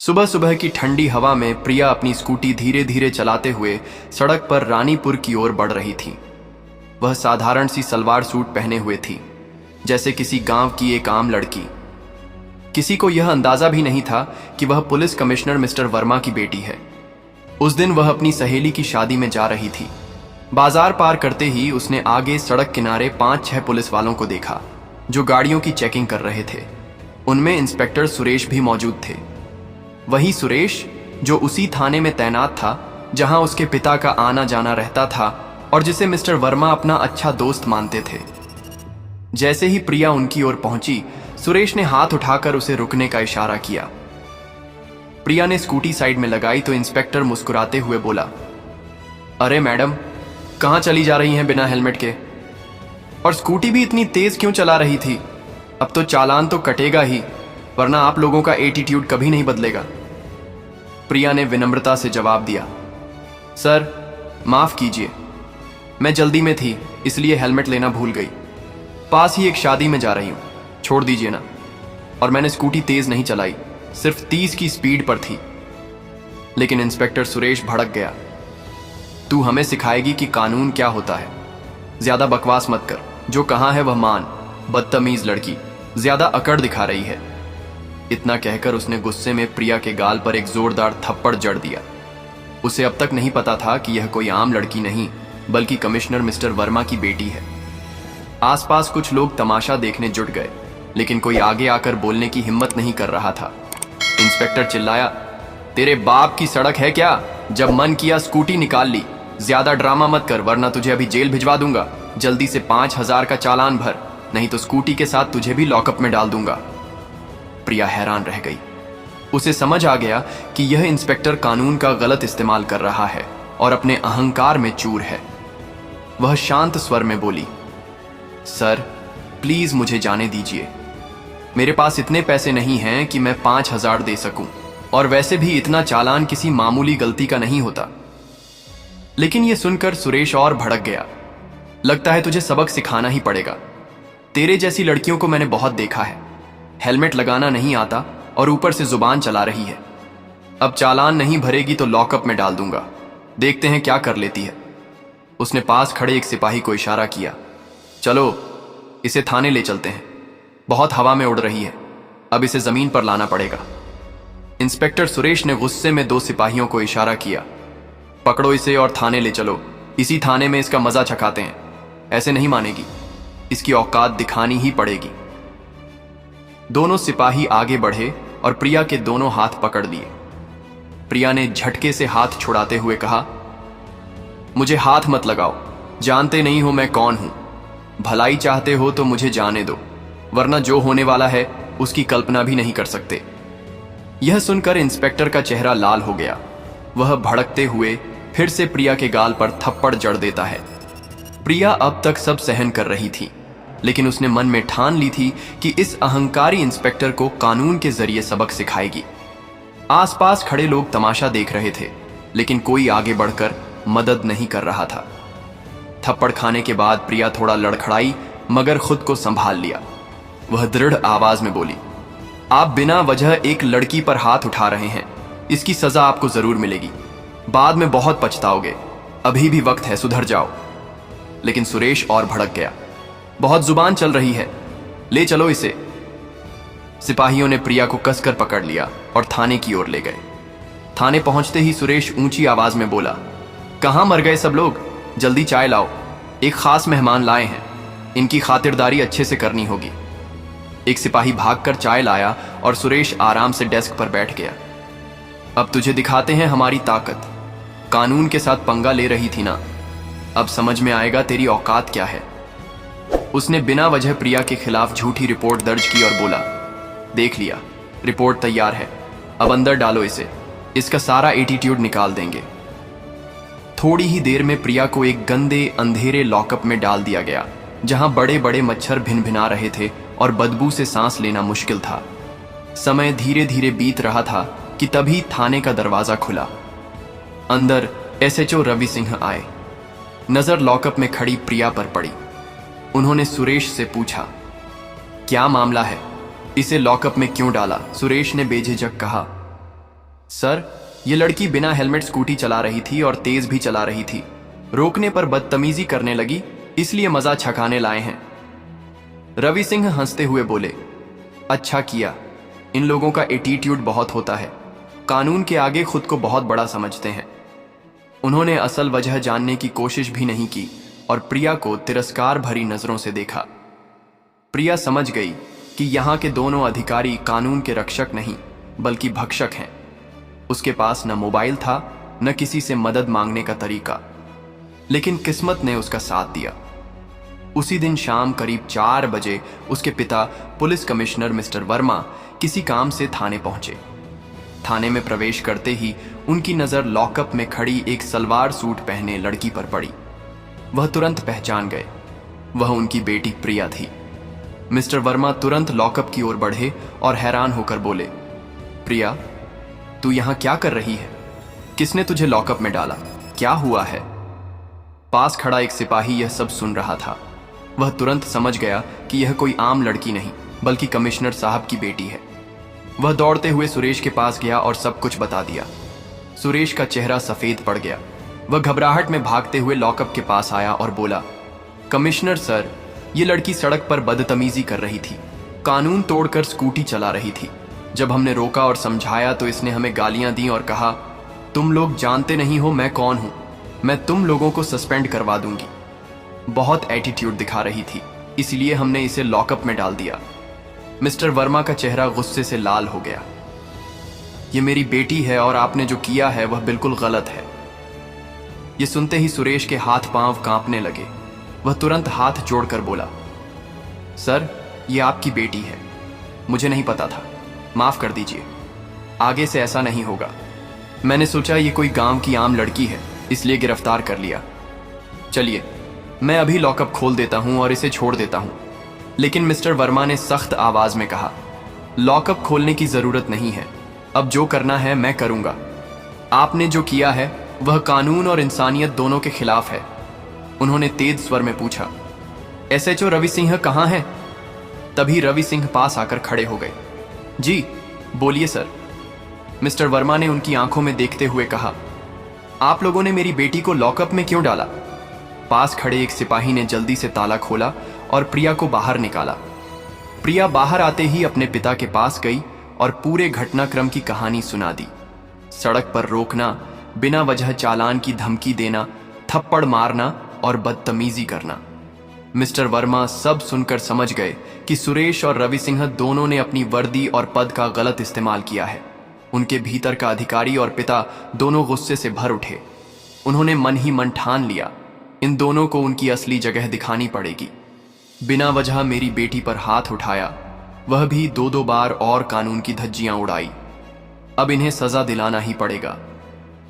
सुबह सुबह की ठंडी हवा में प्रिया अपनी स्कूटी धीरे धीरे चलाते हुए सड़क पर रानीपुर की ओर बढ़ रही थी। वह साधारण सी सलवार सूट पहने हुए थी, जैसे किसी गांव की एक आम लड़की। किसी को यह अंदाजा भी नहीं था कि वह पुलिस कमिश्नर मिस्टर वर्मा की बेटी है। उस दिन वह अपनी सहेली की शादी में जा रही थी। बाजार पार करते ही उसने आगे सड़क किनारे 5-6 पुलिस वालों को देखा जो गाड़ियों की चेकिंग कर रहे थे। उनमें इंस्पेक्टर सुरेश भी मौजूद थे। वही सुरेश जो उसी थाने में तैनात था जहां उसके पिता का आना जाना रहता था और जिसे मिस्टर वर्मा अपना अच्छा दोस्त मानते थे। जैसे ही प्रिया उनकी ओर पहुंची, सुरेश ने हाथ उठाकर उसे रुकने का इशारा किया। प्रिया ने स्कूटी साइड में लगाई तो इंस्पेक्टर मुस्कुराते हुए बोला, अरे मैडम, कहां चली जा रही हैं बिना हेलमेट के? और स्कूटी भी इतनी तेज क्यों चला रही थी? अब तो चालान तो कटेगा ही, वरना आप लोगों का एटीट्यूड कभी नहीं बदलेगा। प्रिया ने विनम्रता से जवाब दिया, सर माफ कीजिए, मैं जल्दी में थी इसलिए हेलमेट लेना भूल गई। पास ही एक शादी में जा रही हूं, छोड़ दीजिए ना। और मैंने स्कूटी तेज नहीं चलाई, सिर्फ 30 की स्पीड पर थी। लेकिन इंस्पेक्टर सुरेश भड़क गया, तू हमें सिखाएगी कि कानून क्या होता है? ज्यादा बकवास मत कर, जो कहां है वह मान। बदतमीज लड़की, ज्यादा अकड़ दिखा रही है। इतना कहकर उसने गुस्से में प्रिया के गाल पर एक जोरदार थप्पड़ जड़ दिया। उसे अब तक नहीं पता था कि यह कोई आम लड़की नहीं बल्कि कमिश्नर मिस्टर वर्मा की बेटी है। आसपास कुछ लोग तमाशा देखने जुट गए, लेकिन कोई आगे आकर बोलने की हिम्मत नहीं कर रहा था। इंस्पेक्टर चिल्लाया, तेरे बाप की सड़क है क्या? जब मन किया स्कूटी निकाल ली। ज्यादा ड्रामा मत कर, वरना तुझे अभी जेल भिजवा दूंगा। जल्दी से 5000 का चालान भर, नहीं तो स्कूटी के साथ तुझे भी लॉकअप में डाल दूंगा। प्रिया हैरान रह गई। उसे समझ आ गया कि यह इंस्पेक्टर कानून का गलत इस्तेमाल कर रहा है और अपने अहंकार में चूर है। वह शांत स्वर में बोली, सर प्लीज मुझे जाने दीजिए। मेरे पास इतने पैसे नहीं हैं कि मैं 5000 दे सकूं, और वैसे भी इतना चालान किसी मामूली गलती का नहीं होता। लेकिन यह सुनकर सुरेश और भड़क गया। लगता है तुझे सबक सिखाना ही पड़ेगा। तेरे जैसी लड़कियों को मैंने बहुत देखा है, हेलमेट लगाना नहीं आता और ऊपर से जुबान चला रही है। अब चालान नहीं भरेगी तो लॉकअप में डाल दूंगा, देखते हैं क्या कर लेती है। उसने पास खड़े एक सिपाही को इशारा किया, चलो इसे थाने ले चलते हैं, बहुत हवा में उड़ रही है, अब इसे जमीन पर लाना पड़ेगा। इंस्पेक्टर सुरेश ने गुस्से में 2 सिपाहियों को इशारा किया, पकड़ो इसे और थाने ले चलो, इसी थाने में इसका मजा चखाते हैं। ऐसे नहीं मानेगी, इसकी औकात दिखानी ही पड़ेगी। दोनों सिपाही आगे बढ़े और प्रिया के दोनों हाथ पकड़ लिए। प्रिया ने झटके से हाथ छुड़ाते हुए कहा, मुझे हाथ मत लगाओ, जानते नहीं हो मैं कौन हूं। भलाई चाहते हो तो मुझे जाने दो, वरना जो होने वाला है उसकी कल्पना भी नहीं कर सकते। यह सुनकर इंस्पेक्टर का चेहरा लाल हो गया। वह भड़कते हुए फिर से प्रिया के गाल पर थप्पड़ जड़ देता है। प्रिया अब तक सब सहन कर रही थी, लेकिन उसने मन में ठान ली थी कि इस अहंकारी इंस्पेक्टर को कानून के जरिए सबक सिखाएगी। आसपास खड़े लोग तमाशा देख रहे थे, लेकिन कोई आगे बढ़कर मदद नहीं कर रहा था। थप्पड़ खाने के बाद प्रिया थोड़ा लड़खड़ाई, मगर खुद को संभाल लिया। वह दृढ़ आवाज में बोली, आप बिना वजह एक लड़की पर हाथ उठा रहे हैं, इसकी सजा आपको जरूर मिलेगी। बाद में बहुत पछताओगे, अभी भी वक्त है, सुधर जाओ। लेकिन सुरेश और भड़क गया, बहुत जुबान चल रही है, ले चलो इसे। सिपाहियों ने प्रिया को कसकर पकड़ लिया और थाने की ओर ले गए। थाने पहुंचते ही सुरेश ऊंची आवाज में बोला, कहां मर गए सब लोग? जल्दी चाय लाओ, एक खास मेहमान लाए हैं, इनकी खातिरदारी अच्छे से करनी होगी। एक सिपाही भागकर चाय लाया और सुरेश आराम से डेस्क पर बैठ गया। अब तुझे दिखाते हैं हमारी ताकत। कानून के साथ पंगा ले रही थी ना, अब समझ में आएगा तेरी औकात क्या है। उसने बिना वजह प्रिया के खिलाफ झूठी रिपोर्ट दर्ज की और बोला, देख लिया, रिपोर्ट तैयार है, अब अंदर डालो इसे, इसका सारा एटीट्यूड निकाल देंगे। थोड़ी ही देर में प्रिया को एक गंदे अंधेरे लॉकअप में डाल दिया गया, जहां बड़े बड़े मच्छर भिनभिना रहे थे और बदबू से सांस लेना मुश्किल था। समय धीरे धीरे बीत रहा था कि तभी थाने का दरवाजा खुला। अंदर एसएचओ रवि सिंह आए। नजर लॉकअप में खड़ी प्रिया पर पड़ी। उन्होंने सुरेश से पूछा, क्या मामला है, इसे लॉकअप में क्यों डाला? सुरेश ने बेझिझक कहा, सर, ये लड़की बिना हेलमेट स्कूटी चला रही थी और तेज भी चला रही थी। रोकने पर बदतमीजी करने लगी, इसलिए मजा छकाने लाए हैं। रवि सिंह हंसते हुए बोले, अच्छा किया। इन लोगों का एटीट्यूड बहुत होता है, कानून के आगे खुद को बहुत बड़ा समझते हैं। उन्होंने असल वजह जानने की कोशिश भी नहीं की और प्रिया को तिरस्कार भरी नजरों से देखा। प्रिया समझ गई कि यहाँ के दोनों अधिकारी कानून के रक्षक नहीं बल्कि भक्षक हैं। उसके पास न मोबाइल था न किसी से मदद मांगने का तरीका, लेकिन किस्मत ने उसका साथ दिया। उसी दिन शाम करीब 4 बजे उसके पिता पुलिस कमिश्नर मिस्टर वर्मा किसी काम से थाने पहुंचे। थाने में प्रवेश करते ही उनकी नजर लॉकअप में खड़ी एक सलवार सूट पहने लड़की पर पड़ी। वह तुरंत पहचान गए, वह उनकी बेटी प्रिया थी। मिस्टर वर्मा तुरंत लॉकअप की ओर बढ़े और हैरान होकर बोले, प्रिया, तू यहां क्या कर रही है? किसने तुझे लॉकअप में डाला? क्या हुआ है? पास खड़ा एक सिपाही यह सब सुन रहा था। वह तुरंत समझ गया कि यह कोई आम लड़की नहीं बल्कि कमिश्नर साहब की बेटी है। वह दौड़ते हुए सुरेश के पास गया और सब कुछ बता दिया। सुरेश का चेहरा सफेद पड़ गया। वह घबराहट में भागते हुए लॉकअप के पास आया और बोला, कमिश्नर सर, ये लड़की सड़क पर बदतमीजी कर रही थी, कानून तोड़कर स्कूटी चला रही थी। जब हमने रोका और समझाया तो इसने हमें गालियां दी और कहा, तुम लोग जानते नहीं हो मैं कौन हूं, मैं तुम लोगों को सस्पेंड करवा दूंगी। बहुत एटीट्यूड दिखा रही थी, इसलिए हमने इसे लॉकअप में डाल दिया। मिस्टर वर्मा का चेहरा गुस्से से लाल हो गया। ये मेरी बेटी है और आपने जो किया है वह बिल्कुल गलत है। ये सुनते ही सुरेश के हाथ पांव कांपने लगे। वह तुरंत हाथ जोड़कर बोला, सर, ये आपकी बेटी है, मुझे नहीं पता था, माफ कर दीजिए, आगे से ऐसा नहीं होगा। मैंने सोचा ये कोई गांव की आम लड़की है इसलिए गिरफ्तार कर लिया। चलिए, मैं अभी लॉकअप खोल देता हूं और इसे छोड़ देता हूं। लेकिन मिस्टर वर्मा ने सख्त आवाज में कहा, लॉकअप खोलने की जरूरत नहीं है, अब जो करना है मैं करूंगा। आपने जो किया है वह कानून और इंसानियत दोनों के खिलाफ है। उन्होंने तेज स्वर में पूछा, एसएचओ रवि सिंह कहां है? तभी रवि सिंह पास आकर खड़े हो गए। जी बोलिए सर। मिस्टर वर्मा ने उनकी आंखों में देखते हुए कहा, आप लोगों ने मेरी बेटी को लॉकअप में क्यों डाला? पास खड़े एक सिपाही ने जल्दी से ताला खोला और प्रिया को बाहर निकाला। प्रिया बाहर आते ही अपने पिता के पास गई और पूरे घटनाक्रम की कहानी सुना दी। सड़क पर रोकना, बिना वजह चालान की धमकी देना, थप्पड़ मारना और बदतमीजी करना। मिस्टर वर्मा सब सुनकर समझ गए कि सुरेश और रवि सिंह दोनों ने अपनी वर्दी और पद का गलत इस्तेमाल किया है। उनके भीतर का अधिकारी और पिता दोनों गुस्से से भर उठे। उन्होंने मन ही मन ठान लिया, इन दोनों को उनकी असली जगह दिखानी पड़ेगी। बिना वजह मेरी बेटी पर हाथ उठाया, वह भी 2-2 बार, और कानून की धज्जियां उड़ाई। अब इन्हें सजा दिलाना ही पड़ेगा।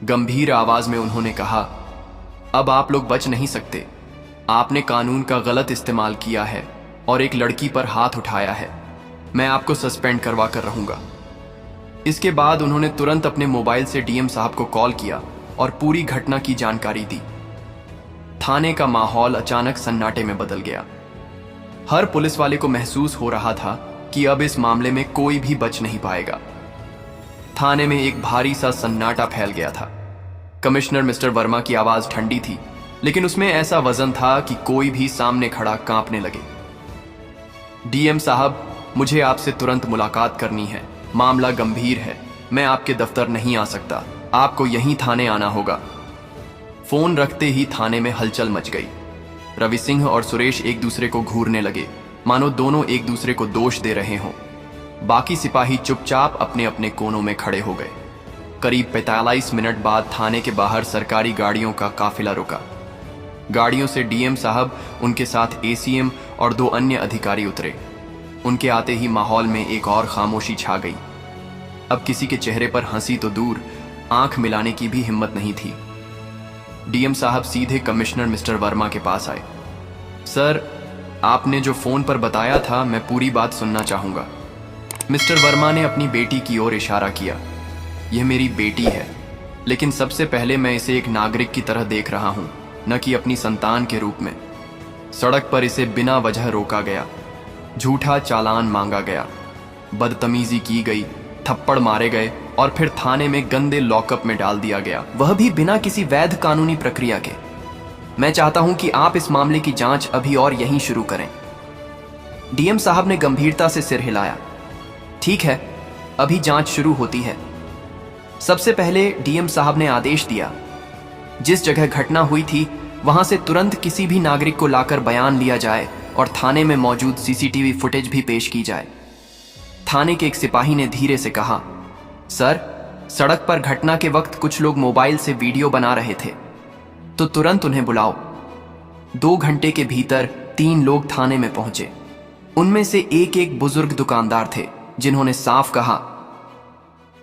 गंभीर आवाज में उन्होंने कहा, अब आप लोग बच नहीं सकते। आपने कानून का गलत इस्तेमाल किया है और एक लड़की पर हाथ उठाया है। मैं आपको सस्पेंड करवा कर रहूंगा। इसके बाद उन्होंने तुरंत अपने मोबाइल से डीएम साहब को कॉल किया और पूरी घटना की जानकारी दी। थाने का माहौल अचानक सन्नाटे में बदल गया। हर पुलिस वाले को महसूस हो रहा था कि अब इस मामले में कोई भी बच नहीं पाएगा। थाने में एक भारी सा सन्नाटा फैल गया था। कमिश्नर मिस्टर वर्मा की आवाज ठंडी थी, लेकिन उसमें ऐसा वजन था कि कोई भी सामने खड़ा कांपने लगे। डीएम साहब, मुझे आपसे तुरंत मुलाकात करनी है, मामला गंभीर है, मैं आपके दफ्तर नहीं आ सकता, आपको यहीं थाने आना होगा। फोन रखते ही थाने में हलचल मच गई। रवि सिंह और सुरेश एक दूसरे को घूरने लगे, मानो दोनों एक दूसरे को दोष दे रहे हों। बाकी सिपाही चुपचाप अपने अपने कोनों में खड़े हो गए। करीब 45 मिनट बाद थाने के बाहर सरकारी गाड़ियों का काफिला रुका। गाड़ियों से डीएम साहब, उनके साथ एसीएम और 2 अन्य अधिकारी उतरे। उनके आते ही माहौल में एक और खामोशी छा गई। अब किसी के चेहरे पर हंसी तो दूर, आंख मिलाने की भी हिम्मत नहीं थी। डीएम साहब सीधे कमिश्नर मिस्टर वर्मा के पास आए। सर, आपने जो फोन पर बताया था, मैं पूरी बात सुनना चाहूंगा। मिस्टर वर्मा ने अपनी बेटी की ओर इशारा किया। यह मेरी बेटी है, लेकिन सबसे पहले मैं इसे एक नागरिक की तरह देख रहा हूं, न कि अपनी संतान के रूप में। सड़क पर इसे बिना वजह रोका गया, झूठा चालान मांगा गया, बदतमीजी की गई, थप्पड़ मारे गए और फिर थाने में गंदे लॉकअप में डाल दिया गया, वह भी बिना किसी वैध कानूनी प्रक्रिया के। मैं चाहता हूं कि आप इस मामले की जांच अभी और यहीं शुरू करें। डीएम साहब ने गंभीरता से सिर हिलाया। ठीक है, अभी जांच शुरू होती है। सबसे पहले डीएम साहब ने आदेश दिया, जिस जगह घटना हुई थी वहां से तुरंत किसी भी नागरिक को लाकर बयान लिया जाए और थाने में मौजूद सीसीटीवी फुटेज भी पेश की जाए। थाने के एक सिपाही ने धीरे से कहा, सर, सड़क पर घटना के वक्त कुछ लोग मोबाइल से वीडियो बना रहे थे, तो तुरंत उन्हें बुलाओ। 2 घंटे के भीतर 3 लोग थाने में पहुंचे। उनमें से एक बुजुर्ग दुकानदार थे, जिन्होंने साफ कहा,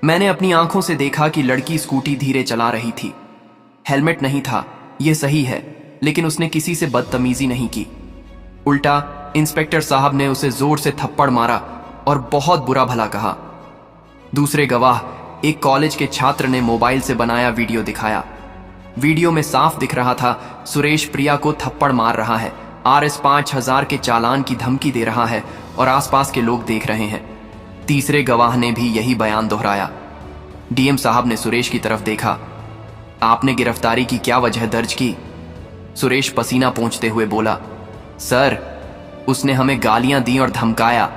मैंने अपनी आंखों से देखा कि लड़की स्कूटी धीरे चला रही थी। हेलमेट नहीं था, यह सही है, लेकिन उसने किसी से बदतमीजी नहीं की। उल्टा इंस्पेक्टर साहब ने उसे जोर से थप्पड़ मारा और बहुत बुरा भला कहा। दूसरे गवाह, एक कॉलेज के छात्र ने मोबाइल से बनाया वीडियो दिखाया। वीडियो में साफ दिख रहा था सुरेश प्रिया को थप्पड़ मार रहा है, RS 5000 के चालान की धमकी दे रहा है और आसपास के लोग देख रहे हैं। तीसरे गवाह ने भी यही बयान दोहराया। डीएम साहब ने सुरेश की तरफ देखा। आपने गिरफ्तारी की क्या वजह दर्ज की? सुरेश पसीना पोंछते हुए बोला, सर, उसने हमें गालियां दी और धमकाया।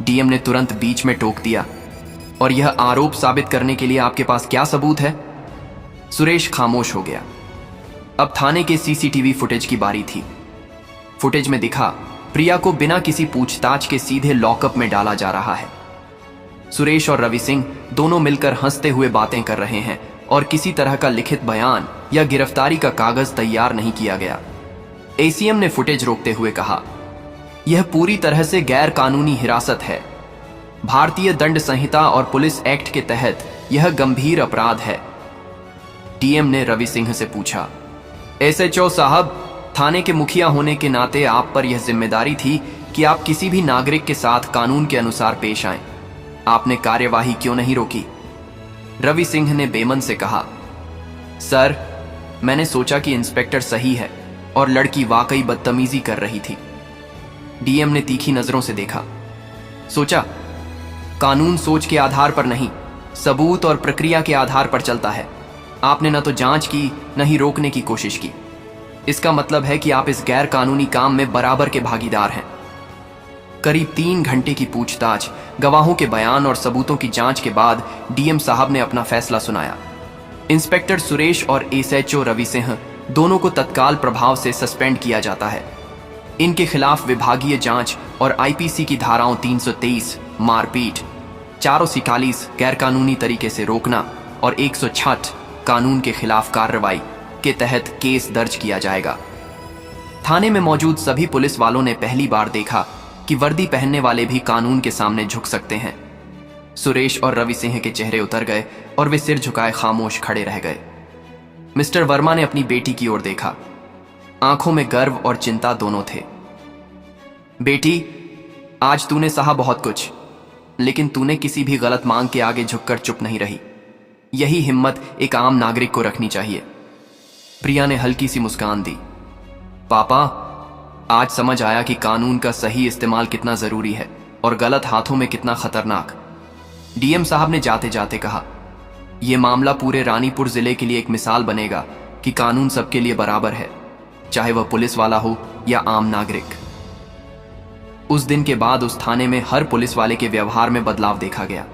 डीएम ने तुरंत बीच में टोक दिया, और यह आरोप साबित करने के लिए आपके पास क्या सबूत है? सुरेश खामोश हो गया। अब थाने के सीसीटीवी फुटेज की बारी थी। फुटेज में दिखा, प्रिया को बिना किसी पूछताछ के सीधे लॉकअप में डाला जा रहा है। सुरेश और रवि सिंह दोनों मिलकर हंसते हुए बातें कर रहे हैं और किसी तरह का लिखित बयान या गिरफ्तारी का कागज तैयार नहीं किया गया। एसीएम ने फुटेज रोकते हुए कहा, यह पूरी तरह से गैर कानूनी हिरासत है। भारतीय दंड संहिता और पुलिस एक्ट के तहत यह गंभीर अपराध है। डीएम ने रवि सिंह से पूछा, एसएचओ साहब, थाने के मुखिया होने के नाते आप पर यह जिम्मेदारी थी कि आप किसी भी नागरिक के साथ कानून के अनुसार पेश आएं। आपने कार्यवाही क्यों नहीं रोकी? रवि सिंह ने बेमन से कहा, सर, मैंने सोचा कि इंस्पेक्टर सही है और लड़की वाकई बदतमीजी कर रही थी। डीएम ने तीखी नजरों से देखा। सोचा, कानून सोच के आधार पर नहीं, सबूत और प्रक्रिया के आधार पर चलता है। आपने न तो जांच की, न ही रोकने की कोशिश की। इसका मतलब है कि आप इस गैर कानूनी काम में बराबर के भागीदार हैं। करीब 3 घंटे की पूछताछ, गवाहों के बयान और सबूतों की जांच के बाद डीएम साहब ने अपना फैसला सुनाया। इंस्पेक्टर सुरेश और एसएचओ रवि सिंह दोनों को तत्काल प्रभाव से सस्पेंड किया जाता है। इनके खिलाफ विभागीय जांच और आईपीसी की धाराओं 323 मारपीट, 441 गैरकानूनी तरीके से रोकना और 106 कानून के खिलाफ कार्रवाई के तहत केस दर्ज किया जाएगा। थाने में मौजूद सभी पुलिस वालों ने पहली बार देखा कि वर्दी पहनने वाले भी कानून के सामने झुक सकते हैं। सुरेश और रवि सिंह के चेहरे उतर गए और वे सिर झुकाए खामोश खड़े रह गए। मिस्टर वर्मा ने अपनी बेटी की ओर देखा। आंखों में गर्व और चिंता दोनों थे। बेटी, आज तूने सहा बहुत कुछ, लेकिन तूने किसी भी गलत मांग के आगे झुककर चुप नहीं रही। यही हिम्मत एक आम नागरिक को रखनी चाहिए। प्रिया ने हल्की सी मुस्कान दी। पापा, आज समझ आया कि कानून का सही इस्तेमाल कितना जरूरी है और गलत हाथों में कितना खतरनाक। डीएम साहब ने जाते जाते कहा, यह मामला पूरे रानीपुर जिले के लिए एक मिसाल बनेगा कि कानून सबके लिए बराबर है, चाहे वह पुलिस वाला हो या आम नागरिक। उस दिन के बाद उस थाने में हर पुलिस वाले के व्यवहार में बदलाव देखा गया।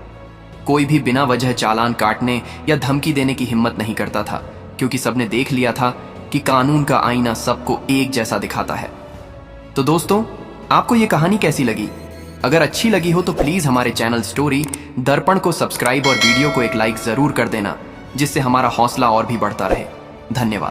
कोई भी बिना वजह चालान काटने या धमकी देने की हिम्मत नहीं करता था, क्योंकि सबने देख लिया था कि कानून का आईना सबको एक जैसा दिखाता है। तो दोस्तों, आपको यह कहानी कैसी लगी? अगर अच्छी लगी हो तो प्लीज हमारे चैनल स्टोरी दर्पण को सब्सक्राइब और वीडियो को एक लाइक जरूर कर देना, जिससे हमारा हौसला और भी बढ़ता रहे। धन्यवाद।